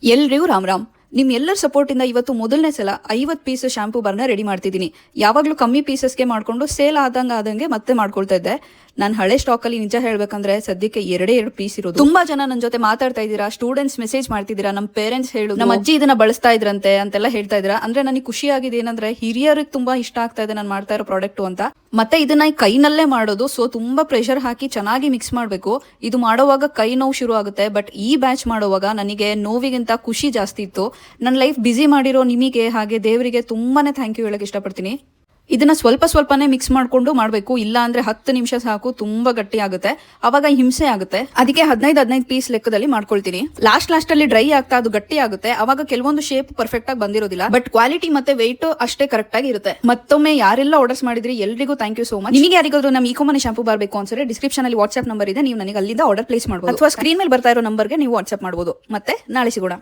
ಎಲ್ರಿಗೂ ರಾಮ್ ರಾಮ್. ನಿಮ್ ಎಲ್ಲರ ಸಪೋರ್ಟ್ ಇಂದ ಇವತ್ತು ಮೊದಲನೇ ಸಲ 50 ಪೀಸ್ ಶಾಂಪೂ ಬಾರ್ನ ರೆಡಿ ಮಾಡ್ತಿದ್ದೀನಿ. ಯಾವಾಗ್ಲೂ ಕಮ್ಮಿ ಪೀಸಸ್ಗೆ ಮಾಡ್ಕೊಂಡು ಸೇಲ್ ಆದಂಗೆ ಮತ್ತೆ ಮಾಡ್ಕೊಳ್ತಾ ಇದ್ದೆ. ನಾನು ಹಳೆ ಸ್ಟಾಕ್ ಅಲ್ಲಿ ನಿಜ ಹೇಳ್ಬೇಕಂದ್ರೆ ಸದ್ಯಕ್ಕೆ 2 ಪೀಸ್ ಇರೋದು. ತುಂಬಾ ಜನ ನನ್ನ ಜೊತೆ ಮಾತಾಡ್ತಾ ಇದ್ದೀರಾ, ಸ್ಟೂಡೆಂಟ್ಸ್ ಮೆಸೇಜ್ ಮಾಡ್ತಿದ್ದೀರಾ, ನಮ್ಮ ಪೇರೆಂಟ್ಸ್ ಹೇಳು ನಮ್ಮ ಅಜ್ಜಿ ಇದನ್ನ ಬಳಸ್ತಾ ಇದ್ರಂತೆ ಅಂತೆಲ್ಲ ಹೇಳ್ತಾ ಇದ್ದೀರಾ. ಅಂದ್ರೆ ನನಗೆ ಖುಷಿ ಆಗಿದೆ ಏನಂದ್ರೆ ಹಿರಿಯರಿಗೆ ತುಂಬಾ ಇಷ್ಟ ಆಗ್ತಾ ಇದೆ ನಾನು ಮಾಡ್ತಾ ಇರೋ ಪ್ರಾಡಕ್ಟ್ ಅಂತ. ಮತ್ತೆ ಇದನ್ನ ಕೈನಲ್ಲೇ ಮಾಡೋದು, ಸೊ ತುಂಬಾ ಪ್ರೆಷರ್ ಹಾಕಿ ಚೆನ್ನಾಗಿ ಮಿಕ್ಸ್ ಮಾಡಬೇಕು. ಇದು ಮಾಡೋವಾಗ ಕೈ ನೋವು ಶುರು ಆಗುತ್ತೆ, ಬಟ್ ಈ ಬ್ಯಾಚ್ ಮಾಡೋವಾಗ ನನಗೆ ನೋವಿಗಿಂತ ಖುಷಿ ಜಾಸ್ತಿ ಇತ್ತು. ನನ್ನ ಲೈಫ್ ಬಿಸಿ ಮಾಡಿರೋ ನಿಮಗೆ ಹಾಗೆ ದೇವರಿಗೆ ತುಂಬಾನೇ ಥ್ಯಾಂಕ್ ಯು ಹೇಳಕ್ ಇಷ್ಟಪಡ್ತೀನಿ. ಇದನ್ನ ಸ್ವಲ್ಪನೇ ಮಿಕ್ಸ್ ಮಾಡ್ಕೊಂಡು ಮಾಡಬೇಕು, ಇಲ್ಲ ಅಂದ್ರೆ 10 ನಿಮಿಷ ಸಾಕು, ತುಂಬಾ ಗಟ್ಟಿ ಆಗುತ್ತೆ, ಅವಾಗ ಹಿಂಸೆ ಆಗುತ್ತೆ. ಅದಕ್ಕೆ 15 ಪೀಸ್ ಲೆಕ್ಕದಲ್ಲಿ ಮಾಡ್ಕೊಳ್ತೀನಿ. ಲಾಸ್ಟ್ ಅಲ್ಲಿ ಡ್ರೈ ಆಗ್ತಾ ಅದು ಗಟ್ಟಿ ಆಗುತ್ತೆ, ಅವಾಗ ಕೆಲವೊಂದು ಶೇಪ್ ಪರ್ಫೆಕ್ಟ್ ಆಗಿ ಬಂದಿರೋದಿಲ್ಲ, ಬಟ್ ಕ್ವಾಲಿಟಿ ಮತ್ತೆ ವೆಯ್ಟ್ ಅಷ್ಟೇ ಕರೆಕ್ಟ್ ಆಗಿ ಇರುತ್ತೆ. ಮತ್ತೊಮ್ಮೆ ಯಾರೆಲ್ಲ ಆರ್ಡರ್ಸ್ ಮಾಡಿದ್ರಿ ಎಲ್ರಿಗೂ ಥ್ಯಾಂಕ್ ಯು ಸೋ ಮಚ್. ನಿಮಗೆ ಯಾರಿಗಾದ್ರೂ ನಮ್ಮ ಇಕೋಮನಿ ಶಾಂಪೂ ಬರಬೇಕು ಅನ್ಸರೆ ಡಿಸ್ಕ್ರಿಪ್ಷನ್ ಅಲ್ಲಿ ವಾಟ್ಸ್ಆಪ್ ನಂಬರ್ ಇದೆ, ನೀವು ನನಗೆ ಅಲ್ಲಿಂದ ಆರ್ಡರ್ ಪ್ಲೇಸ್ ಮಾಡಬಹುದು, ಅಥವಾ ಸ್ಕ್ರೀನ್ ಮೇಲೆ ಬರ್ತಾ ಇರೋ ನಂಬರ್ಗೆ ನೀವು ವಾಟ್ಸ್ಆಪ್ ಮಾಡಬಹುದು. ಮತ್ತೆ ನಾಳೆ ಸಿಗೋಣ.